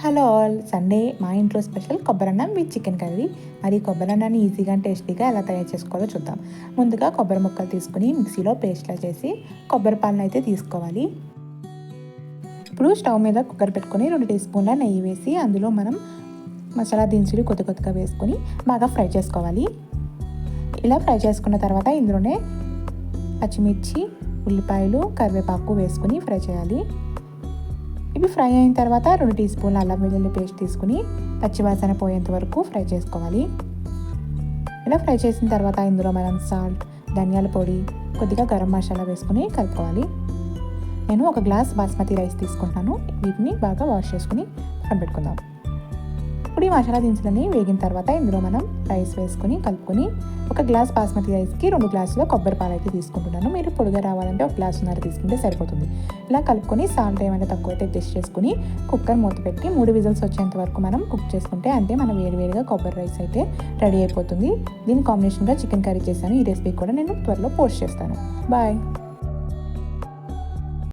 Hello all, Sunday మా ఇంట్లో special కొబ్బరన్నం with chicken curry. మరి కొబ్బరన్నాన్ని ఈజీగా టేస్టీగా ఎలా తయారు చేసుకోవాలో చూద్దాం. ముందుగా కొబ్బరి ముక్కలు తీసుకుని మిక్సీలో పేస్ట్లా చేసి కొబ్బరి పాలను అయితే తీసుకోవాలి. ఇప్పుడు స్టవ్ మీద కుక్కర్ పెట్టుకొని 2 టీ స్పూన్ల నెయ్యి వేసి అందులో మనం మసాలా దినుసులు కొద్దిగా వేసుకొని బాగా ఫ్రై చేసుకోవాలి. ఇలా ఫ్రై చేసుకున్న తర్వాత ఇందులోనే పచ్చిమిర్చి, ఉల్లిపాయలు, కరివేపాకు వేసుకుని ఫ్రై చేయాలి. ఇవి ఫ్రై అయిన తర్వాత 2 టీ స్పూన్ల అల్లం వెల్లుల్లి పేస్ట్ తీసుకుని పచ్చివాసన పోయేంత వరకు ఫ్రై చేసుకోవాలి. ఇలా ఫ్రై చేసిన తర్వాత ఇందులో మనం సాల్ట్, ధనియాల పొడి, కొద్దిగా గరం మసాలా వేసుకుని కలుపుకోవాలి. నేను 1 గ్లాస్ బాస్మతి రైస్ తీసుకుంటాను. వీటిని బాగా వాష్ చేసుకుని పక్కన పెట్టుకుందాం. ఇప్పుడు ఈ మసాలా దినుసులని వేగిన తర్వాత ఇందులో మనం రైస్ వేసుకుని కలుపుకొని 1 గ్లాస్ బాస్మతి రైస్కి 2 గ్లాసుల కొబ్బరి పాలు అయితే తీసుకుంటున్నాను. మీరు పొడిగా రావాలంటే 1 గ్లాసున్నర తీసుకుంటే సరిపోతుంది. ఇలా కలుపుకొని సాల్ట్ ఏమైనా తక్కువైతే టెస్ట్ చేసుకుని కుక్కర్ మూత పెట్టి 3 విజిల్స్ వచ్చేంత వరకు మనం కుక్ చేసుకుంటే అంతే మన వేడివేడిగా కొబ్బరి రైస్ అయితే రెడీ అయిపోతుంది. దీని కాంబినేషన్గా చికెన్ కర్రీ చేశాను. ఈ రెసిపీ కూడా నేను త్వరలో పోస్ట్ చేస్తాను. బాయ్.